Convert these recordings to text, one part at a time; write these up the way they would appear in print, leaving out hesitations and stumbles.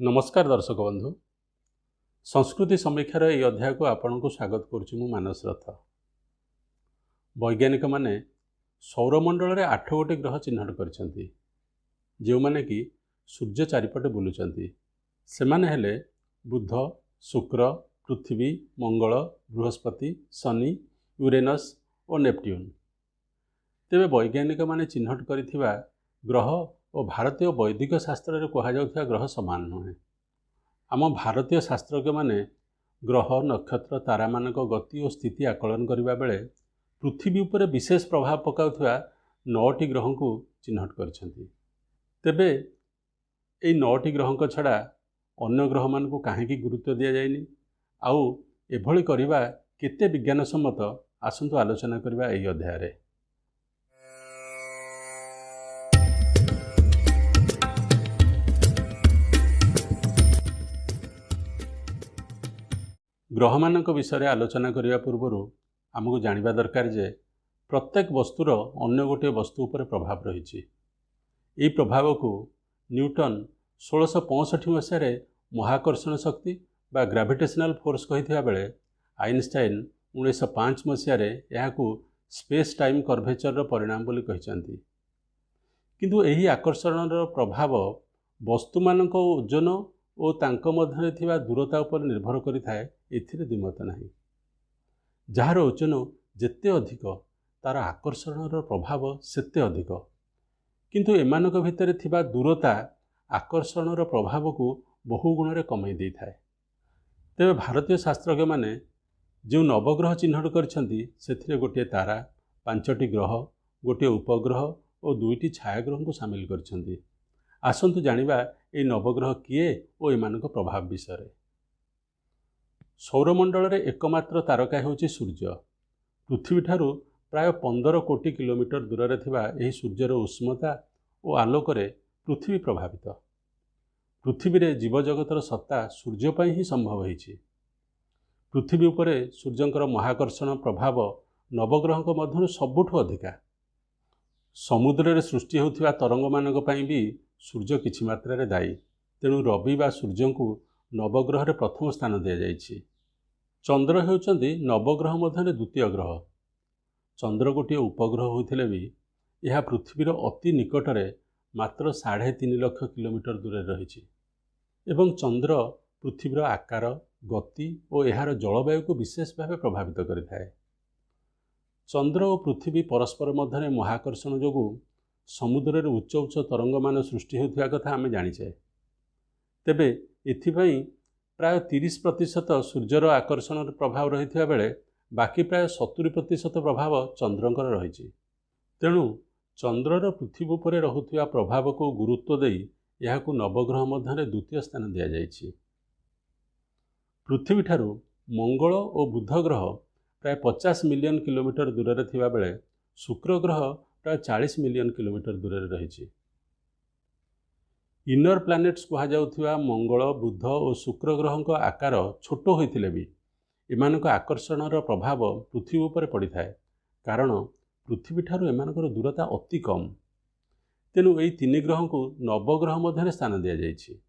नमस्कार दर्शक बंधु संस्कृति समीक्षार यह अध्याय को आपण को स्वागत करुच्ची मानस रथ। वैज्ञानिक माने सौरमंडल में 8 गोटे ग्रह चिन्हट कर जो माने कि सूर्य चारिपटे बुलुचंती सेमाने हेले बुध, शुक्र, पृथ्वी, मंगल, बृहस्पति, शनि, यूरेनस और नेपट्यून। तेबे वैज्ञानिक माने चिन्हट करिथिबा ग्रह और भारतीय वैदिक शास्त्र में कहुआ ग्रह सामान नुहे। आम भारतीय शास्त्रज्ञ माने ग्रह, नक्षत्र, तारा मानक गति और स्थिति आकलन करने बेले पृथ्वी उपर विशेष प्रभाव पकाउथुवा 9टी ग्रह को चिन्हट करछंती। तेबे एई 9टी ग्रह छड़ा अन्य ग्रह मान को काहेकि गुरुत्व दिया जायनी आउ एभली करिबा केते विज्ञानसम्मत आसंतु आलोचना करबा एई अध्याय रे। ग्रह मानक विषय आलोचना करने पूर्व आमको जानिबा दरकार जे प्रत्येक वस्तुर अन्य गोटे वस्तु पर प्रभाव रही। यही प्रभाव को न्यूटन 1665 मसीह महाकर्षण शक्ति बा ग्रेविटेशनल फोर्स कही बेले आइनस्टाइन 1905 मसीह यह स्पेस टाइम कर्वेचर परिणाम बोली कहते। किंतु यही आकर्षण प्रभाव वस्तु मानक ओजन और तांको मध्य थिबा दूरता उपर निर्भर करिथाए एथिरे द्विमत नाही। जार ओजन जेते अधिक तार आकर्षण प्रभाव सेते अधिक, किंतु एमानक भितर थिबा दूरता आकर्षण प्रभाव को बहु गुण रे कमई दै थाए। तेबे भारतीय शास्त्रज्ञ माने जो नवग्रह चिन्हट करछंती सेथिरे गोटे तारा, 5टी ग्रह, गोटे उपग्रह और 2टी छायाग्रह को शामिल करछंती। आसंतु जानिबा ए नवग्रह किए और एमानक प्रभाव विषय। सौरमंडल रे एकमात्र तारका होची सूर्य। पृथ्वी ठारू प्राय 15 कोटी किलोमीटर दूर रे थिबा एही सूर्यर उष्णता और आलोक रे पृथ्वी प्रभावित। पृथ्वी रे जीवजगतर सत्ता सूर्य पई ही संभव होईची। पृथ्वी उपरे सूर्यंकर महाकर्षण प्रभाव नवग्रह मध्य सबुठु अधिका। समुद्र रे सृष्टि होथिबा तरंग मानक पई भी सूर्य किछि मात्रा रे दायी। तेणु रवि बा सूर्य को नवग्रह रे प्रथम स्थान दिया जाइछि। चंद्र हेउचंदी नवग्रह मध्य द्वितीय ग्रह। चंद्र गोटे उपग्रह होइथिले भी यह पृथ्वीर अति निकट रे मात्र 3.5 लाख किलोमीटर दूर रही एवं चंद्र पृथ्वीर आकार, गति और यार जलवायु को विशेष भाव प्रभावित करिथाए। चंद्र और पृथ्वी परस्पर मध्य महाकर्षण जोगु समुद्र रे उच्च उच्च तरंग मान सृष्टि होता कथा आम जानिचे। तेबे एथिपाई प्राय 30% सूर्यर आकर्षण प्रभाव रही बेले बाकी प्राय 70% प्रभाव चंद्रंकर रही। तेणु चंद्रर पृथ्वी उपर रहुथिबा प्रभाव को गुरुत्व देई यहाकू नवग्रह मध्य द्वितीय स्थान दिया जाइछि। पृथ्वी ठारू मंगल और बुध ग्रह प्राय 50 मिलियन किलोमीटर दूर रे थिबा बेले शुक्र ग्रह प्राय 40 मिलियन किलोमीटर दूर रे रही। इनर प्लैनेट्स कहुआ मंगल, बुध और शुक्र ग्रह का आकार छोट होइथिले भी एमानक आकर्षण प्रभाव पृथ्वी उपर पड़ी थाए, कारण पृथ्वी ठारू एमानकर दूरता अति कम। तेणु यही 3 ग्रह को नवग्रह मध्य स्थान दिया जाइछि।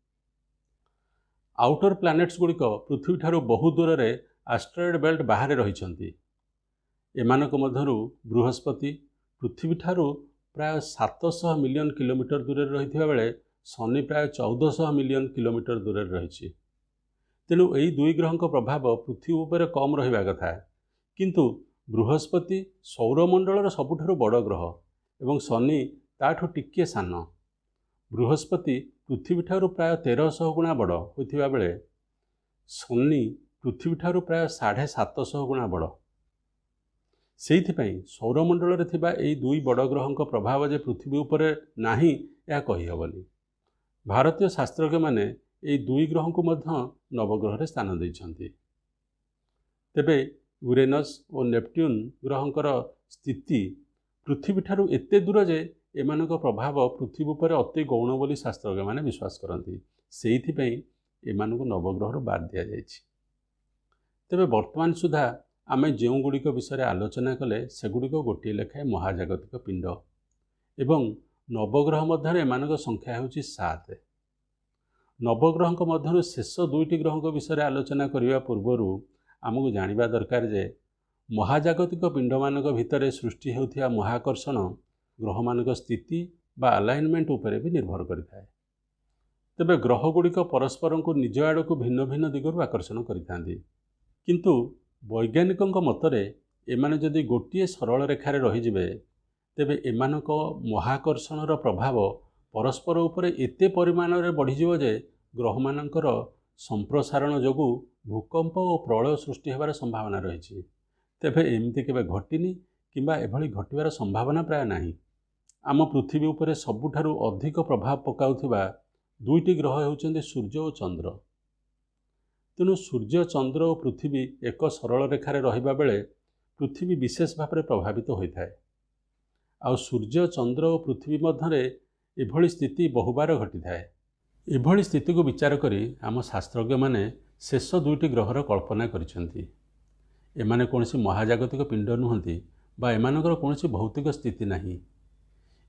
आउटर प्लैनेट्स गुड़िक पृथ्वी ठारू बहु दूर रे एस्टेरॉयड बेल्ट बाहर रहिछंती। एमानक मध्यरु बृहस्पति पृथ्वी ठारू प्राय 700 मिलियन किलोमीटर दूर रही बेले शनि प्राय 1400 मिलियन किलोमीटर दूर रही। तेणु यही 2 ग्रह प्रभाव पृथ्वी उपर कम रहा कथा, किंतु बृहस्पति सौरमंडल सबुठारु बड़ ग्रह एवं शनि ताठू टिके सान। बृहस्पति पृथ्वी ठारू प्राय 1300 गुणा बड़ होइथिबा बेले शनि पृथ्वी ठारू प्राय 750 गुणा बड़। सेइथिपई सौरमंडल रे थिबा एई 2 बड़ ग्रह प्रभाव जे पृथ्वी उपर नाही या कहि हबनी। भारतीय शास्त्रज्ञ माने एई 2 ग्रह को मध्य नवग्रह रे स्थान दैछंती। तेबे यूरेनस और नेपट्यून ग्रहंकर स्थिति पृथ्वी ठारू एते दूर जे एमानक प्रभाव पृथ्वी उपर अति गौण बोली शास्त्रज्ञ माने विश्वास करती। सेइथिपई एमानक नवग्रह बाद दिया जाइछि। तेबे वर्तमान सुधा आमे जेउ गुड़िक विषय आलोचना कले सेगुड़िक गोटे लेखाए महाजागतिक पिंड एवं नवग्रह मध्य एमानक संख्या होछि 7। नवग्रह मध्य शेष 2टी ग्रह विषय आलोचना करने पूर्वर आमको जानिबा दरकार जे महाजागतिक पिंड मान भितर सृष्टि होता महाकर्षण ग्रह मान स्थिति बा अलाइनमेंट उपरे भी निर्भर करिଥାଏ। तेबे ग्रह गुड़िक परस्पर को निज आड़ को भिन्न भिन्न दिगरु आकर्षण करिथांती, किंतु वैज्ञानिकों मतरे एमाने जदि गोटे सरल रेखार रहीजिबे तेबे एमानक महाकर्षणर प्रभाव परस्पर उपरे एते परिमाण रे बढ़ीजिवो जे ग्रह मानकर संप्रसारण जोगु भूकंप और प्रलय सृष्टि होबार संभावना रही। तेबे एमती केबे घटिनी किंबा एभली घटिबार संभावना प्राय नाही। आम पृथ्वी उपरे सबुठारु अधिक प्रभाव पकाउथिबा 2टी ग्रह हेउचंदी सूर्य और चंद्र। तेणु सूर्य चंद्र और पृथ्वी एक सरल रेखार रहिबा बेले पृथ्वी विशेष भाव में प्रभावित होता है। आ सूर्य चंद्र और पृथ्वी मध्य एभली स्थिति बहुबार घटी थाए। एभली स्थिति को विचार करी आम शास्त्रज्ञ माने शेष 2टी ग्रहर कल्पना करिसेंती। एमाने कोनसी महाजागतिक पिंड नुहंती बा एमानकर कोनसी भौतिक स्थिति नाही।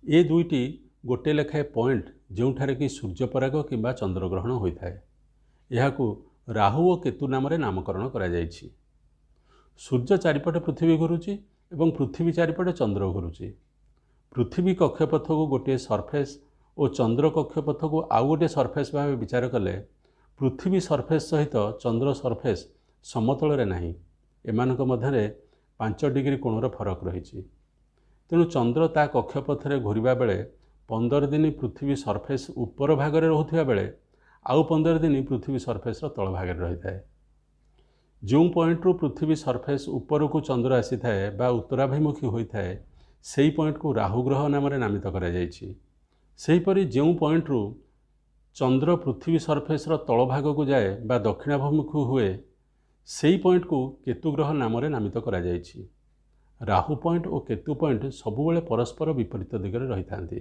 ए 2टी गोटे लेखाए पॉइंट जोठारे कि सूर्यपराग किंबा चंद्रग्रहण होता है। यहाकू राहु और केतु नाम नामकरण करा जायछि। सूर्य चारिपटे पृथ्वी घुरुची एवं पृथ्वी चारिपटे चंद्र घुरुची। पृथ्वी कक्षपथ को गोटे सरफेस और चंद्र कक्षपथ को आउ गोटे सरफेस भाव विचार कले पृथ्वी सरफेस सहित चंद्र सरफेस समतल रे नाही। एमानक मध्यरे 5 डिग्री कोणर फरक रही। तेणु चंद्र ता कक्षपथ रे घूरिबा बेले 15 दिन पृथ्वी सरफेस ऊपर भाग में रोथुवा बेले आउ 15 दिन पृथ्वी सरफेस तल भाग में रही है। जो पॉइंट रू पृथ्वी सरफेस ऊपर को चंद्र आसी थाए बा उत्तराभिमुखी होता है से पॉइंट को राहु ग्रह नाम नामित करा जायछि। सेहीपरि जो पॉइंट रू चंद्र पृथ्वी सरफेस तल भाग को जाए बा दक्षिणाभिमुखी हुए से पॉइंट को केतु ग्रह नाम नामित करा जायछि। राहु पॉइंट और केतु पॉइंट सबुबले परस्पर विपरीत दिगरे रही थांती।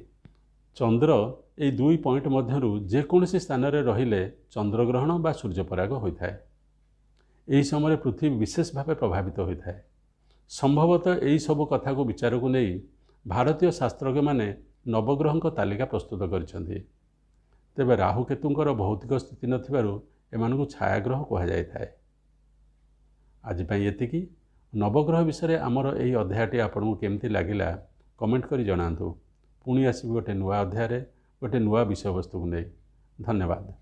चंद्र ये 2 पॉइंट मध्यरु जेकोसी स्थान में रहिले चंद्रग्रहण बा सूर्यपराग होता है। यही समय पृथ्वी विशेष भाव प्रभावित होता है। संभवतः यही सब कथा को विचार को नहीं भारतीय शास्त्रज्ञ माने नवग्रह तालिका प्रस्तुत करिसेंती। तेबे राहु केतुंकर भौतिक स्थिति नथिबारु एमानकु छायाग्रह कहा जाय थाए। आज पई एतिकी। नवग्रह विषय आमर यही अध्यायटी आपको केमती लगिला कमेंट करी जणातु। पुणी आसबि गोटे नुआ अध्याय गोटे नुआ विषय वस्तु को नहीं। धन्यवाद।